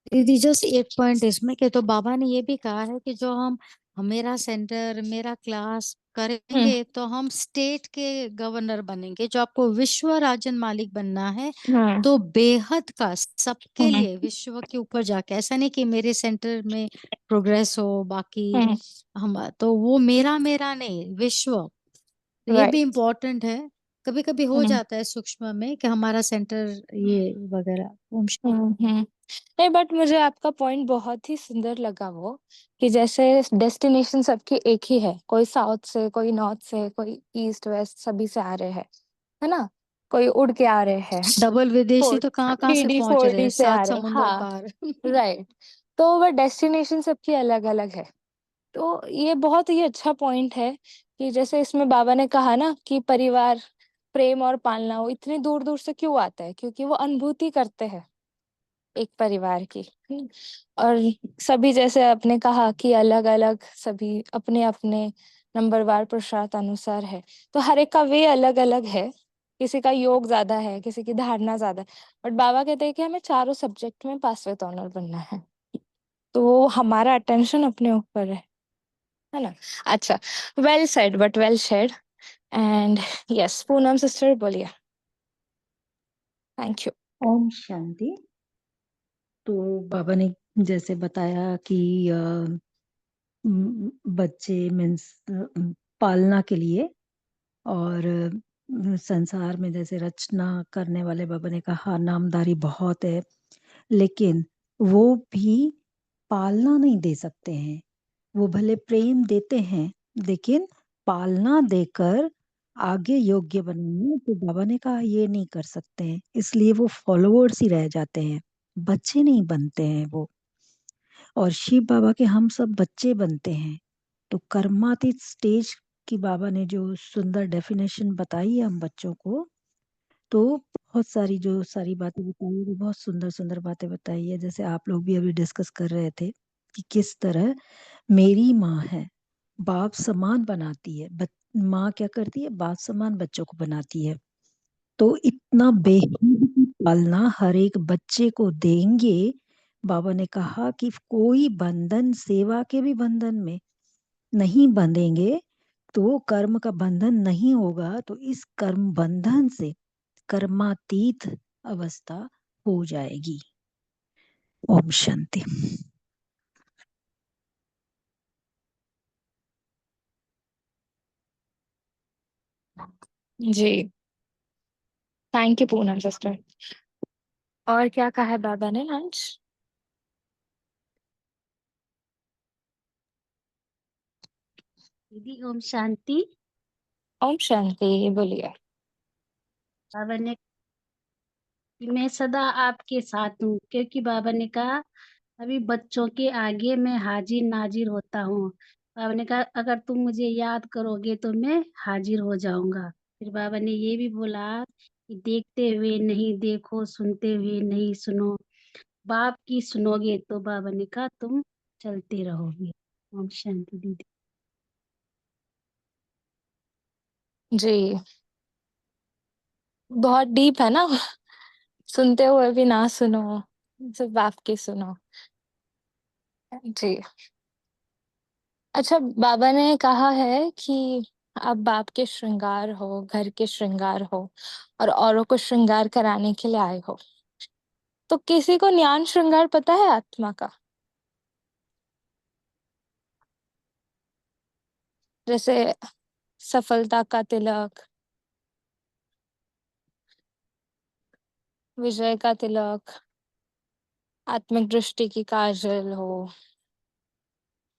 दीदी जस्ट एक पॉइंट इसमें कि तो बाबा ने ये भी कहा है कि जो हम मेरा सेंटर, मेरा क्लास करेंगे तो हम स्टेट के गवर्नर बनेंगे। जो आपको विश्व राजन मालिक बनना है तो बेहद का सबके लिए विश्व के ऊपर जाके, ऐसा नहीं कि मेरे सेंटर में प्रोग्रेस हो बाकी हम, तो वो मेरा मेरा नहीं, विश्व। ये भी इम्पोर्टेंट है। कभी कभी हो जाता है सूक्ष्म में कि हमारा सेंटर ये वगैरह। ओम नहीं, बट मुझे आपका पॉइंट बहुत ही सुंदर लगा, वो कि जैसे डेस्टिनेशन सबकी एक ही है, कोई साउथ से, कोई नॉर्थ से, कोई ईस्ट वेस्ट, सभी से आ रहे हैं, है ना? कोई उड़ के आ रहे हैं, डबल विदेशी तो कहाँ कहाँ से 3D पहुंच रहे 4D हैं, से आ 7 रहे हैं, समुंदर हाँ, पार। राइट। तो वो डेस्टिनेशन सबकी अलग अलग है। तो ये बहुत ही अच्छा पॉइंट है कि जैसे इसमें बाबा ने कहा ना कि परिवार, प्रेम और पालना, वो इतनी दूर दूर से क्यों आता है? क्योंकि वो अनुभूति करते हैं एक परिवार की, और सभी, जैसे आपने कहा कि अलग अलग, सभी अपने अपने नंबरवार पुरुषार्थ अनुसार है, तो हर एक का वे अलग अलग है। किसी का योग ज्यादा है, किसी की धारणा ज्यादा है, बट बाबा कहते हैं कि हमें चारों सब्जेक्ट में पास विद ऑनर बनना है। तो वो हमारा अटेंशन अपने ऊपर है ना? अच्छा, well said but well said. And yes, Poonam sister बोलिए। Thank you. ओम शांति। तो बाबा ने जैसे बताया कि बच्चे मीन्स पालना के लिए, और संसार में जैसे रचना करने वाले बाबा ने कहा नामधारी बहुत है, लेकिन वो भी पालना नहीं दे सकते हैं। वो भले प्रेम देते हैं लेकिन पालना देकर आगे योग्य बनना, तो बाबा ने कहा ये नहीं कर सकते हैं, इसलिए वो फॉलोअर्स ही रह जाते हैं, बच्चे नहीं बनते हैं वो। और शिव बाबा के हम सब बच्चे बनते हैं। तो कर्मातीत स्टेज की बाबा ने जो सुंदर डेफिनेशन बताई है हम बच्चों को, तो बहुत सारी जो सारी बातें बताई है, वो बहुत सुंदर सुंदर बातें बताई है। जैसे आप लोग भी अभी डिस्कस कर रहे थे कि किस तरह मेरी माँ है, बाप समान बनाती है, माँ क्या करती है, बाप समान बच्चों को बनाती है। तो इतना बेहद पालना हर एक बच्चे को देंगे। बाबा ने कहा कि कोई बंधन सेवा के भी बंधन में नहीं बंधेंगे तो कर्म का बंधन नहीं होगा, तो इस कर्म बंधन से कर्मातीत अवस्था हो जाएगी। ओम शांति। जी, थैंक यू पूनम सिस्टर। और क्या कहा है बाबा ने आज? दीदी ओम शांति। ओम शांति, बोलिए। बाबा ने कि मैं सदा आपके साथ हूँ, क्योंकि बाबा ने कहा अभी बच्चों के आगे मैं हाजिर नाजिर होता हूँ। बाबा ने कहा अगर तुम मुझे याद करोगे तो मैं हाजिर हो जाऊंगा। फिर बाबा ने ये भी बोला कि देखते हुए नहीं देखो, सुनते हुए नहीं सुनो, बाप की सुनोगे तो बाबा ने कहा तुम चलते रहोगे। ओम शांति दीदी। जी, बहुत डीप है ना। सुनते हुए भी ना सुनो, सिर्फ बाप की सुनो। जी, अच्छा, बाबा ने कहा है कि आप बाप के श्रृंगार हो, घर के श्रृंगार हो और औरों को श्रृंगार कराने के लिए आए हो। तो किसी को ज्ञान श्रृंगार पता है आत्मा का? जैसे सफलता का तिलक, विजय का तिलक, आत्मिक दृष्टि की काजल हो,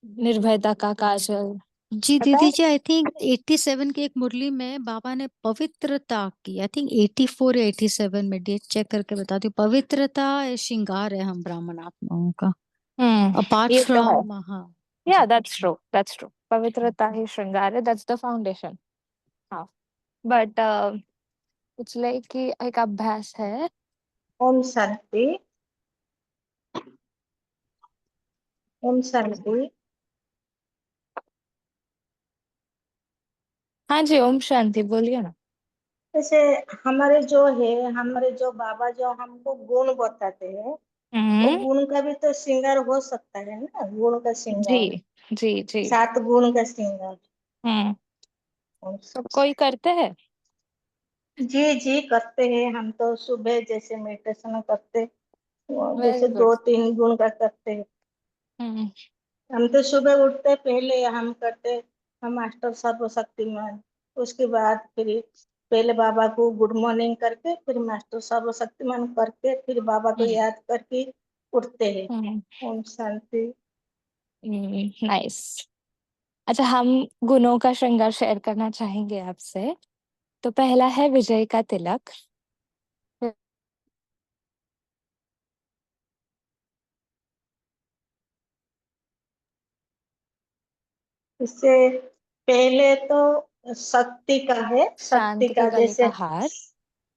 निर्भयता का काजल, जी पता दीदी है? जी, आई थिंक 87 की एक मुरली में बाबा ने पवित्रता की, आई थिंक 84 या 87 में, डेट चेक करके बताती हूँ। पवित्रता श्रृंगार है हम ब्राह्मण आत्माओं का, अपार्ट ये तो है। फ्रॉम। हाँ या जी। दैट्स ट्रू, पवित्रता ही श्रृंगार है, दैट्स द फाउंडेशन। हाँ, बट इट्स लाइक कि एक अभ्यास है। ओम शांति। ओम शांति। हाँ जी, ओम शांति, बोलिए ना। जैसे हमारे जो बाबा जो हमको गुण बताते हैं, वो हम्म। गुण का भी तो श्रृंगार हो सकता है ना, गुण का जी श्रृंगार, जी जी। 7 गुण का श्रृंगार। हम्म। ओम तो कोई करते हैं? जी जी करते हैं, हम तो सुबह जैसे मेडिटेशन करते, वेरी जैसे गुड। 2-3 गुण का करते हैं। हम्म। हम तो सुबह उठते पहले हम करते, हम मास्टर सर्वशक्तिमान, उसके बाद फिर पहले बाबा को गुड मॉर्निंग करके फिर मास्टर सर्वशक्तिमान करके फिर बाबा को याद करके उठते हैं। ओम शांति। नाइस। अच्छा, हम गुणों का श्रृंगार शेयर करना चाहेंगे आपसे। तो पहला है विजय का तिलक। इससे पहले तो शक्ति का है, शक्ति शांति का के गले जैसे, का हार।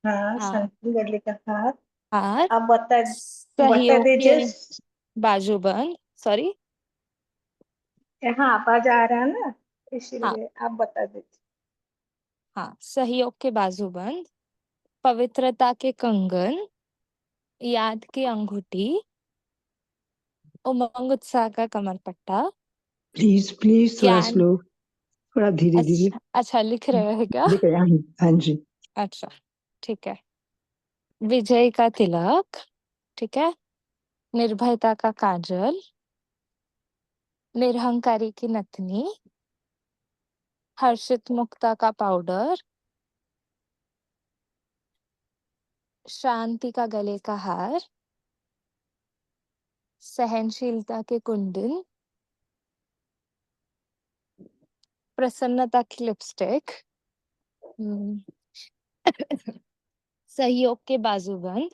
हाँ हाँ, शक्ति गले का हार। हार। आप बता सहयोग के दीजिए। बाजूबंद, सॉरी। यहाँ आवाज आ रहा है ना, हाँ इसीलिए आप बता दीजिए। हाँ, सहयोग के बाजूबंद, पवित्रता के कंगन, याद की अंगूठी, उमंग उत्साह का कमर पट्टा, प्लीज प्लीज थोड़ा ज्ञान। स्लो, थोड़ा धीरे धीरे अच्छा, लिख रहे हैं क्या? लिख रहे हैं। हाँ जी। अच्छा, ठीक है। विजय का तिलक, ठीक है। निर्भयता का काजल, निरहंकारी की नथनी, हर्षित मुक्ता का पाउडर, शांति का गले का हार, सहनशीलता के कुंडल, प्रसन्नता की लिपस्टिक, सहयोग के बाजूबंद,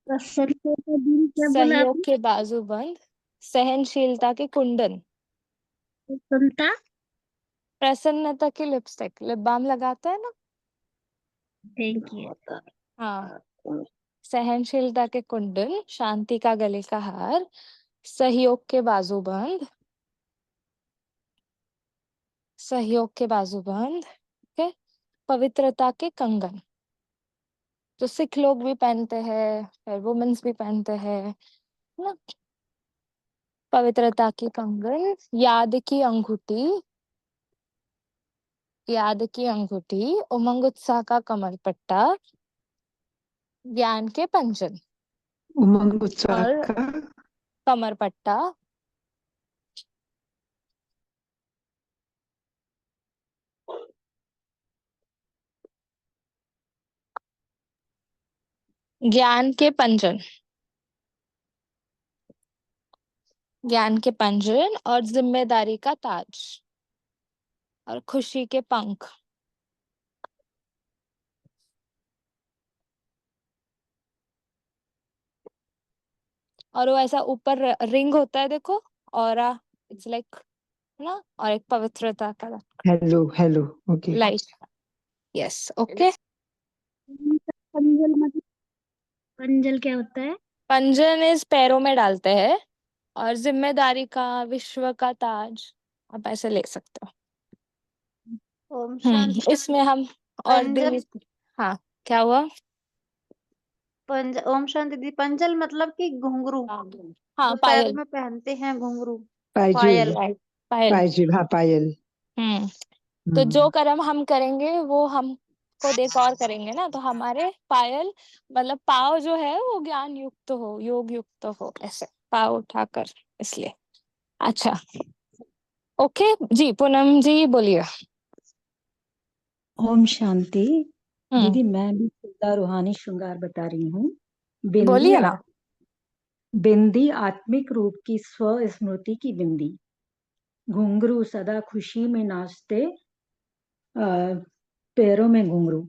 प्रसन्नता का दिल क्या बोला सहयोग आपने? के बाजूबंद, सहनशीलता के कुंडन, प्रसन्नता। प्रसन्नता की लिपस्टिक, लिप बाम लगाता है ना। Thank you. हाँ, सहनशीलता के कुंडल, शांति का गले का हार, सहयोग के बाजूबंद, सहयोग के बाजूबंद, ठीक है। पवित्रता के कंगन, जो सिख लोग भी पहनते हैं, फिर वुमेन्स भी पहनते हैं ना। पवित्रता की कंगन, याद की अंगूठी, उमंग उत्साह का कमर पट्टा, ज्ञान के पंजन उमंग उत्साह और का कमर पट्टा, ज्ञान के पंजन, और जिम्मेदारी का ताज और खुशी के पंख। और वो ऐसा ऊपर रिंग होता है, देखो, ऑरा, इट्स लाइक ना, और एक पवित्रता का hello okay light. Yes, okay. Panjal मतलब, पंजल क्या होता है? पंजन इस पैरों में डालते हैं, और जिम्मेदारी का, विश्व का ताज, आप ऐसे ले सकते हो। ओम शांति। इसमें हम और पंजल, हाँ, क्या हुआ? ओम शांति दीदी, पंजल मतलब कि घुंघरू, हाँ, जो पैरों पायल। में पहनते हैं, घुंघरू, पायजुल पायल। पायजुल हाँ पायल। तो जो कर्म हम करेंगे वो हमको देख और करेंगे ना, तो हमारे पायल मतलब पाव जो है वो ज्ञान युक्त हो, योग युक्त हो, ऐसे पाव उठाकर, इसलिए। अच्छा, ओके जी, पूनम जी बोलिए। ओम शांति। दीदी मैं भी खुदा रूहानी श्रृंगार बता रही हूँ। बोलिए ना। बिंदी आत्मिक रूप की स्व स्मृति की बिंदी, घुंघरू सदा खुशी में नाचते, पैरों में घुंघरू,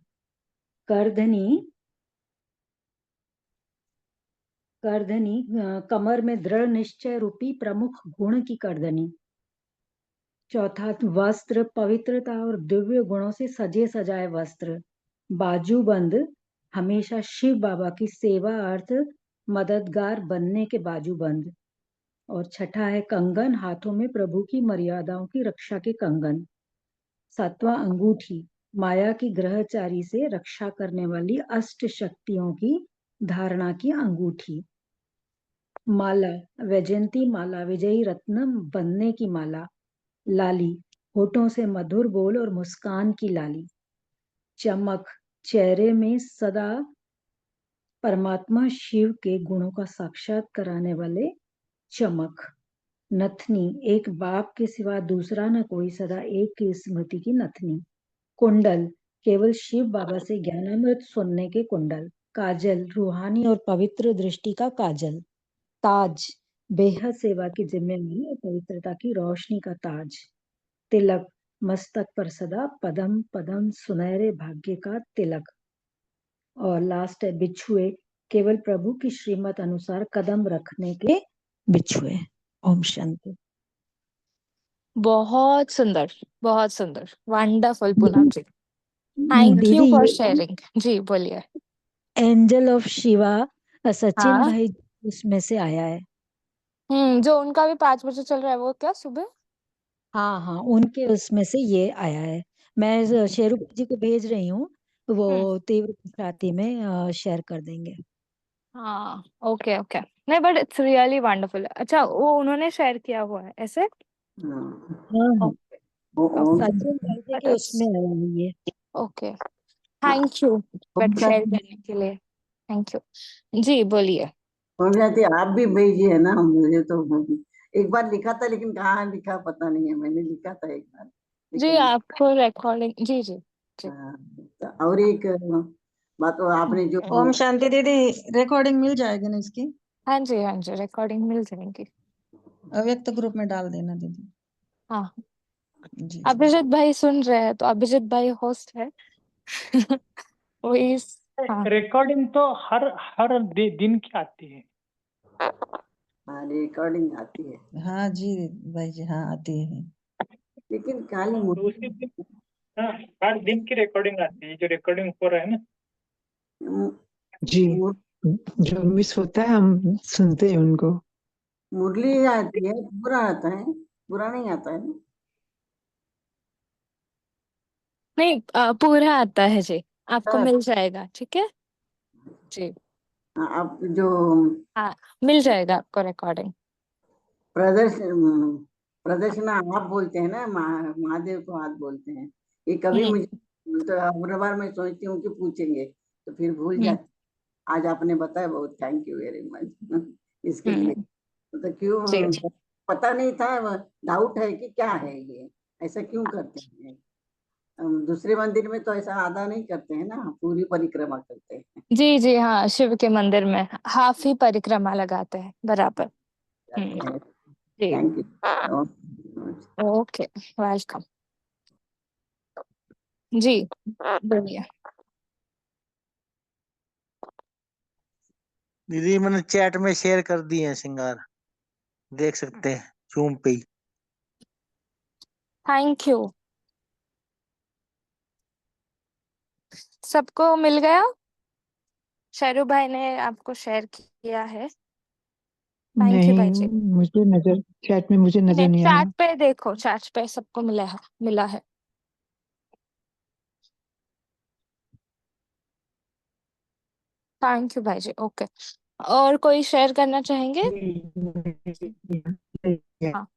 करधनी कमर में दृढ़ निश्चय रूपी प्रमुख गुण की करधनी। चौथा, वस्त्र पवित्रता और दिव्य गुणों से सजे सजाए वस्त्र, बाजूबंद हमेशा शिव बाबा की सेवा अर्थ मददगार बनने के बाजूबंद। और छठा है कंगन, हाथों में प्रभु की मर्यादाओं की रक्षा के कंगन। सातवां, अंगूठी, माया की ग्रहचारी से रक्षा करने वाली अष्ट शक्तियों की धारणा की अंगूठी। माला, वैजयंती माला, विजयी रत्न बनने की माला। लाली, होठों से मधुर बोल और मुस्कान की लाली। चमक, चेहरे में सदा परमात्मा शिव के गुणों का साक्षात कराने वाले चमक। नथनी, एक बाप के सिवा दूसरा न कोई, सदा एक की स्मृति की नथनी। कुंडल, केवल शिव बाबा से ज्ञानामृत सुनने के कुंडल। काजल, रूहानी और पवित्र दृष्टि का काजल। ताज, बेहद सेवा की जिम्मेदारी और पवित्रता की रोशनी का ताज। तिलक, मस्तक पर सदा पदम पदम सुनहरे भाग्य का तिलक। और लास्ट है बिछुए, केवल प्रभु की श्रीमत अनुसार कदम रखने के बिछुए। ओम शांति। बहुत सुंदर, बहुत सुंदर, wonderful Poonam ji, thank you दीदी फॉर ये शेयरिंग। जी बोलिए। एंजल ऑफ शिवा सचिन हाँ, भाई उसमें से आया है। जो उनका भी 5 बजे चल रहा है, वो क्या सुबह? हाँ हाँ, उनके उसमें से ये आया है। मैं शेरू जी को भेज रही हूँ, वो तीव्र गुजराती में शेयर कर देंगे। हाँ, ओके ओके। नहीं, बट इट्स रियली वंडरफुल। अच्छा, वो उन्होंने शेयर किया हुआ है ऐसे? हाँ हाँ, सचिन भाई जी के उसमें आया है ये। Okay, thank you but share करने के लिए, थैंक यू जी। बोलिए। जाती आप भी भेजिए ना, मुझे तो एक बार लिखा था, लेकिन कहाँ लिखा पता नहीं है। मैंने लिखा था एक बार, जी, लेकिन आपको रिकॉर्डिंग, जी जी जी। और एक बात, तो आपने जो ओम शांति दीदी, रिकॉर्डिंग मिल जाएगी ना इसकी? हाँ जी, हाँ जी, रिकॉर्डिंग मिल जाएगी। अव्यक्त ग्रुप में डाल देना दीदी। हाँ, जी अभिजीत भाई सुन रहे हैं, तो अभिजीत भाई होस्ट है। वही। हाँ, रिकॉर्डिंग तो हर दिन की आती है। रिकॉर्डिंग आती है। हाँ जी भाई जी, हाँ आती है, लेकिन खाली उसी दिन, हाँ, हर दिन की रिकॉर्डिंग आती है, जो रिकॉर्डिंग हो रहा है ना। जी, जो मिस होता है हम सुनते हैं उनको। मुरली आती है, पूरा आता है, पूरा नहीं आता है। नहीं, पूरा आता है जी, आपको हाँ। मिल जाएगा, ठीक है। जी आप जो हाँ, मिल जाएगा आपको रिकॉर्डिंग। प्रदर्शना आप बोलते हैं ना, महादेव को हाथ बोलते हैं, ये कभी हम्म मुझे तो हर बार मैं सोचती हूँ कि पूछेंगे तो फिर भूल हम्म जाती। आज आपने बताया, बहुत थैंक यू वेरी मच इसके लिए। हम्म तो जी क्यों जी पता नहीं था, डाउट है कि क्या है ये, ऐसा क्यों करते हैं। दूसरे मंदिर में तो ऐसा आधा नहीं करते हैं ना, पूरी परिक्रमा करते हैं। जी जी हाँ, शिव के मंदिर में हाफ ही परिक्रमा लगाते हैं, बराबर। जी थैंक यू। Okay, welcome. जी बोलिए। दीदी मैंने चैट में शेयर कर दिए हैं श्रृंगार, देख सकते हैं जूम पे ही। Thank you. सबको मिल गया? शेरू भाई ने आपको शेयर किया है। थैंक यू भाई नहीं, जी। मुझे नजर चैट में मुझे नजर नहीं आया। चैट पे देखो, चैट पे सबको मिला है। थैंक यू भाई जी। ओके, और कोई शेयर करना चाहेंगे? हाँ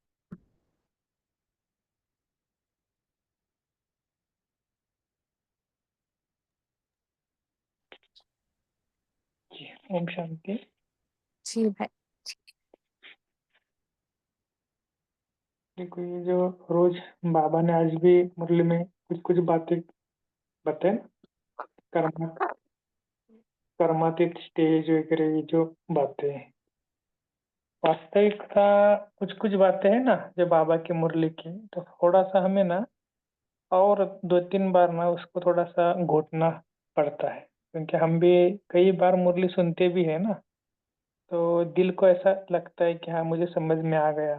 ओम शांति। जी भाई। देखो ये जो रोज बाबा ने आज भी मुरली में कुछ कुछ बातें बताए, कर्मा कर्मातीत स्टेज वगैरह, ये जो बातें हैं, वास्तविकता कुछ कुछ बातें हैं ना जो बाबा की मुरली की, तो थोड़ा सा हमें ना और 2-3 बार ना उसको थोड़ा सा घोटना पड़ता है, क्योंकि हम भी कई बार मुरली सुनते भी है ना, तो दिल को ऐसा लगता है कि हाँ मुझे समझ में आ गया,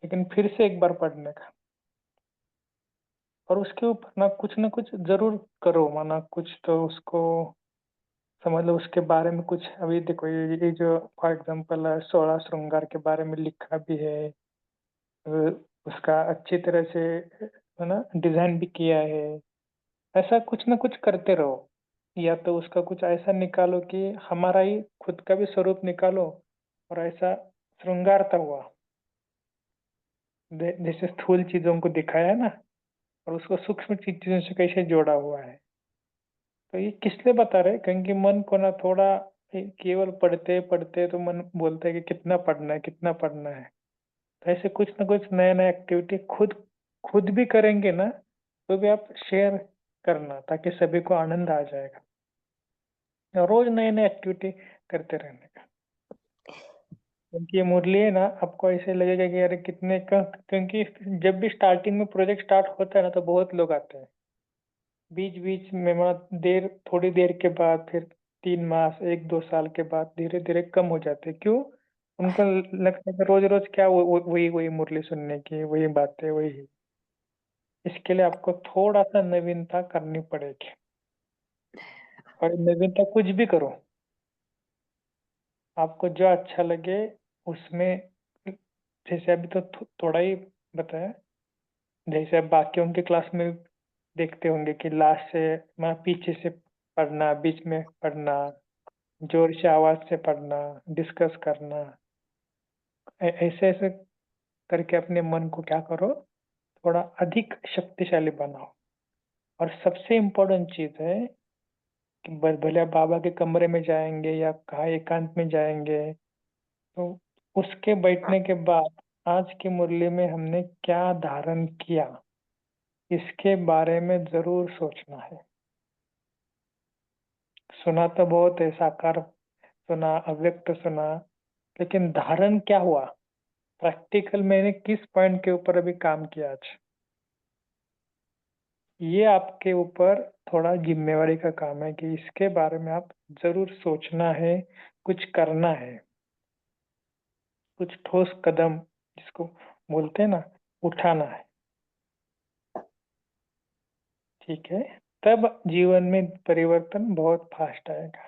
लेकिन फिर से एक बार पढ़ने का, और उसके ऊपर ना कुछ जरूर करो, माना कुछ तो उसको समझ लो, उसके बारे में कुछ। अभी देखो ये जो फॉर एग्जांपल 16 श्रृंगार के बारे में लिखा भी है, उसका अच्छी तरह से है ना डिजाइन भी किया है। ऐसा कुछ ना कुछ करते रहो, या तो उसका कुछ ऐसा निकालो कि हमारा ही खुद का भी स्वरूप निकालो, और ऐसा श्रृंगारता हुआ जैसे स्थूल चीजों को दिखाया है ना, और उसको सूक्ष्म चीजों से कैसे जोड़ा हुआ है। तो ये किस लिए बता रहे, क्योंकि मन को ना थोड़ा केवल पढ़ते पढ़ते तो मन बोलता है कि कितना पढ़ना है, कितना पढ़ना है। तो ऐसे कुछ ना कुछ नया नया एक्टिविटी खुद खुद भी करेंगे ना, तो भी आप शेयर करना, ताकि सभी को आनंद आ जाएगा। और रोज नए नए एक्टिविटी करते रहने का, क्योंकि ये मुरली है ना, आपको ऐसे लगेगा कि यार कितने का, क्योंकि जब भी स्टार्टिंग में प्रोजेक्ट स्टार्ट होता है ना, तो बहुत लोग आते हैं, बीच बीच में थोड़ी देर के बाद फिर 3 मास 1-2 साल के बाद धीरे धीरे कम हो जाते हैं। क्यों? उनको लगता है कि रोज रोज क्या वही वही मुरली सुनने की, वही बातें वही। इसके लिए आपको थोड़ा सा नवीनता करनी पड़ेगी, और नवीनता कुछ भी करो, आपको जो अच्छा लगे उसमें। जैसे अभी तो थोड़ा ही बताया, जैसे अब बाकियों के क्लास में देखते होंगे कि लास्ट से मैं पीछे से पढ़ना, बीच में पढ़ना, जोर से आवाज से पढ़ना, डिस्कस करना, ऐसे ऐसे करके अपने मन को क्या करो, थोड़ा अधिक शक्तिशाली बनाओ। और सबसे इम्पोर्टेंट चीज है कि भले आप बाबा के कमरे में जाएंगे या कहाँ एकांत में जाएंगे, तो उसके बैठने के बाद आज की मुरली में हमने क्या धारण किया, इसके बारे में जरूर सोचना है। सुना तो बहुत है, साकार सुना, अव्यक्त सुना, लेकिन धारण क्या हुआ, प्रैक्टिकल मैंने किस पॉइंट के ऊपर अभी काम किया आज, ये आपके ऊपर थोड़ा जिम्मेवारी का काम है कि इसके बारे में आप जरूर सोचना है, कुछ करना है, कुछ ठोस कदम जिसको बोलते हैं ना, उठाना है। ठीक है, तब जीवन में परिवर्तन बहुत फास्ट आएगा।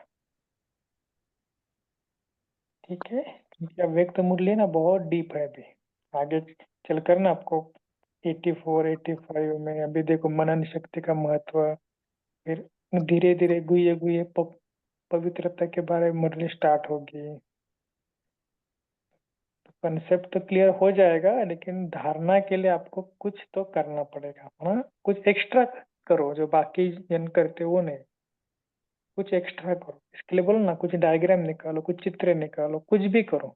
ठीक है, क्योंकि अव्यक्त मूल्य ना बहुत डीप है। अभी आगे चलकर ना आपको 84-85 में अभी देखो मनन शक्ति का महत्व, फिर धीरे धीरे गुये गुये पवित्रता के बारे में मुरली स्टार्ट होगी। कंसेप्ट तो क्लियर हो जाएगा, लेकिन धारणा के लिए आपको कुछ तो करना पड़ेगा। हाँ, कुछ एक्स्ट्रा करो जो बाकी जन करते वो नहीं, कुछ एक्स्ट्रा करो। इसके लिए बोलो ना, कुछ डायग्राम निकालो, कुछ चित्र निकालो, कुछ भी करो।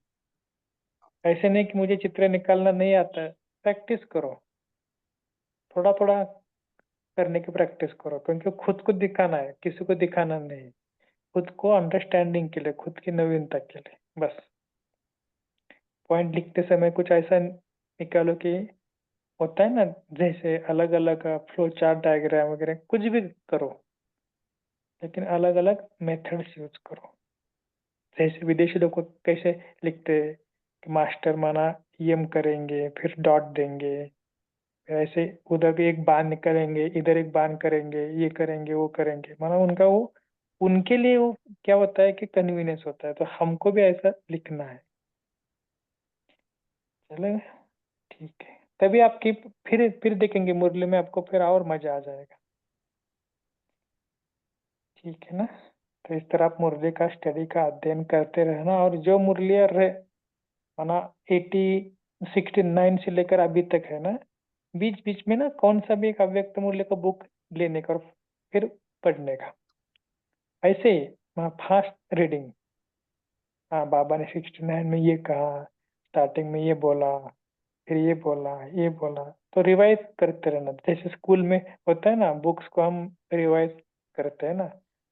ऐसे नहीं कि मुझे चित्र निकालना नहीं आता है, प्रैक्टिस करो, थोड़ा थोड़ा करने की प्रैक्टिस करो, क्योंकि खुद को दिखाना है, किसी को दिखाना नहीं, खुद को अंडरस्टैंडिंग के लिए, खुद की नवीनता के लिए। बस पॉइंट लिखते समय कुछ ऐसा निकालो कि होता है ना, जैसे अलग अलग फ्लो चार्ट डायग्राम वगैरह, कुछ भी करो, लेकिन अलग अलग मेथड्स यूज करो। जैसे विदेशी लोग कैसे लिखते हैं कि मास्टर माना यम करेंगे, फिर डॉट देंगे, फिर ऐसे उधर भी एक बाण निकलेंगे, इधर एक बाण करेंगे, ये करेंगे वो करेंगे, माना उनका वो, उनके लिए वो क्या होता है कि कन्वीनियंस होता है। तो हमको भी ऐसा लिखना है। चलेगा, ठीक है। तभी आपकी फिर देखेंगे मुरली में, आपको फिर और मजा आ जाएगा। ठीक है ना। तो इस तरह आप मुरली का स्टडी का अध्ययन करते रहना, और जो मुरलियाँ माना 69 से लेकर अभी तक है ना, बीच बीच में ना कौन सा भी एक अव्यक्त मूल्य का बुक लेने का और फिर पढ़ने का, ऐसे ही फास्ट रीडिंग। हाँ, बाबा ने 69 में ये कहा, स्टार्टिंग में ये बोला, फिर ये बोला, ये बोला, तो रिवाइज करते रहना। जैसे स्कूल में होता है ना, बुक्स को हम रिवाइज करते हैं ना,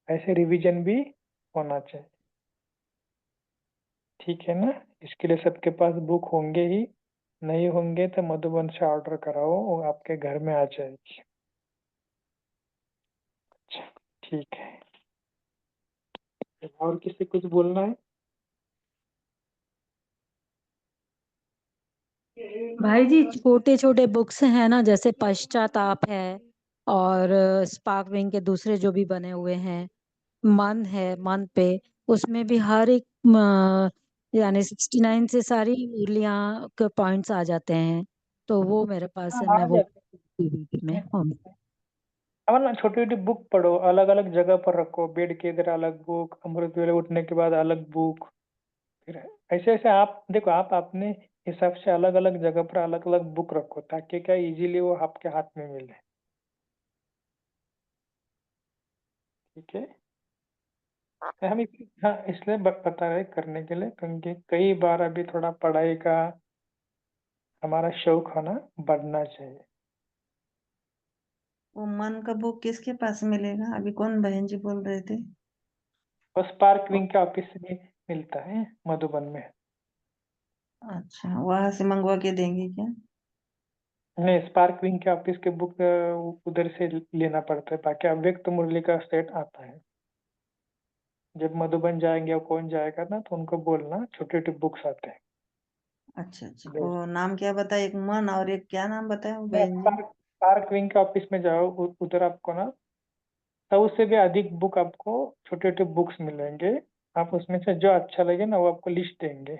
ऐसे रिवीजन भी होना चाहिए। ठीक है ना। इसके लिए सबके पास बुक होंगे ही, नहीं होंगे तो मधुबन से ऑर्डर कराओ, वो आपके घर में आ जाएगी। अच्छा, ठीक है। और किसी कुछ बोलना है? भाई जी, छोटे छोटे बुक्स हैं ना, जैसे पश्चाताप है, और स्पार्क विंग के दूसरे जो भी बने हुए हैं, मन है, मन पे, उसमें भी हर एक यानी 69 से सारी मुरलियां के पॉइंट्स आ जाते हैं। तो वो मेरे पास हाँ, है, मैं आ वो जाते DVD में। हैं। हाँ। अब ना छोटी छोटी बुक पढ़ो, अलग अलग जगह पर रखो, बेड के इधर अलग बुक, अमृत वेले उठने के बाद अलग बुक, फिर ऐसे ऐसे आप देखो, आप अपने हिसाब से अलग अलग जगह पर अलग अलग बुक रखो, ताकि क्या इजीली वो आपके हाथ में मिले। ठीक है। तो हम हाँ, इसलिए बता रहे करने के लिए, क्योंकि कई बार अभी थोड़ा पढ़ाई का हमारा शौक होना बढ़ना चाहिए। वो मन का बुक किसके पास मिलेगा? अभी कौन बहन जी बोल रहे थे? और स्पार्क विंग के ऑफिस से भी मिलता है मधुबन में। अच्छा, वहां से मंगवा के देंगे क्या? नहीं, स्पार्क विंग के ऑफिस के बुक उधर से लेना पड़ता है, बाकी अव्यक्त मुरली का सेट आता है। जब मधुबन जाएंगे और कौन जाएगा ना, तो उनको बोलना छोटे छोटे बुक्स आते हैं। अच्छा अच्छा, वो नाम क्या बताया? एक मन और एक क्या नाम बताया वो बहन जी? स्पार्क विंग के ऑफिस में जाओ, उधर आपको ना 100 से भी अधिक बुक, आपको छोटे छोटे बुक्स मिलेंगे। आप उसमें से जो अच्छा लगे ना, वो आपको लिस्ट देंगे, है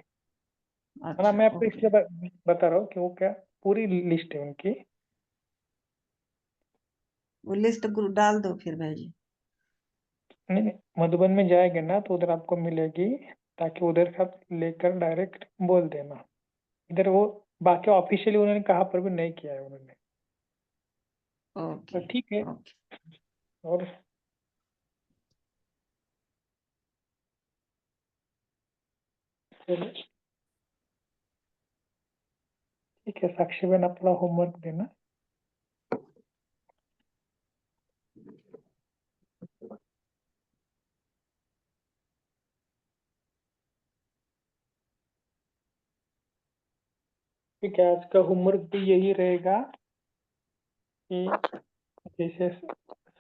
ना। अच्छा, मैं आपको ओके। इसलिए बता रहा हूँ कि वो क्या पूरी लिस्ट है उनकी। वो लिस्ट डाल दो फिर भाई जी। नहीं नहीं, मधुबन में जाएंगे ना तो उधर आपको मिलेगी, ताकि उधर से आप लेकर डायरेक्ट बोल देना। इधर वो बाकी ऑफिशियली उन्होंने कहा पर भी नहीं किया है उन्होंने। तो ओके ठीक है। ओके। और चलो, ठीक है, साक्षी बहन अपना होमवर्क देना। ठीक है, आज का होमवर्क भी यही रहेगा कि जैसे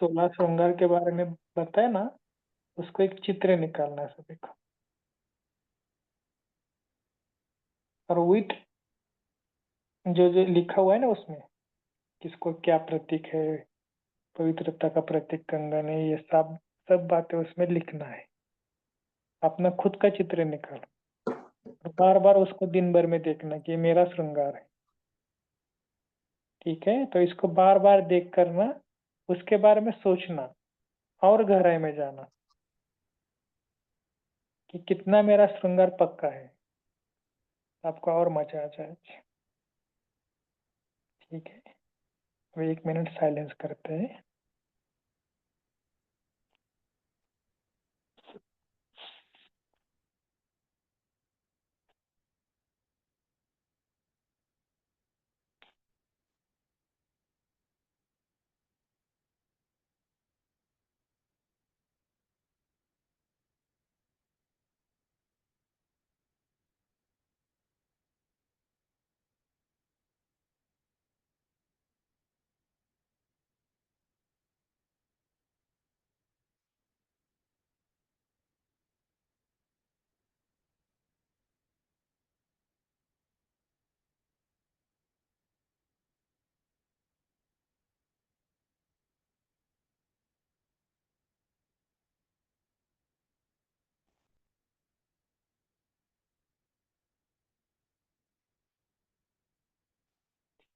16 श्रृंगार के बारे में बताया ना, उसको एक चित्र निकालना है सभी को, और विथ जो जो लिखा हुआ है ना उसमें, किसको क्या प्रतीक है, पवित्रता का प्रतीक कंगन है, ये सब सब बातें उसमें लिखना है। अपना खुद का चित्र निकालो, और बार बार उसको दिन भर में देखना कि ये मेरा श्रृंगार है। ठीक है, तो इसको बार बार देख कर ना उसके बारे में सोचना और गहराई में जाना। कि कितना मेरा श्रृंगार पक्का है, आपको और मजा आ जाए। ठीक है, अब 1 मिनट साइलेंस करते हैं।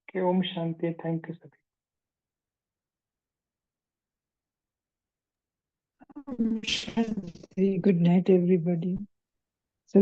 कि ओम शांति। थैंक यू सभी। Good night, everybody. So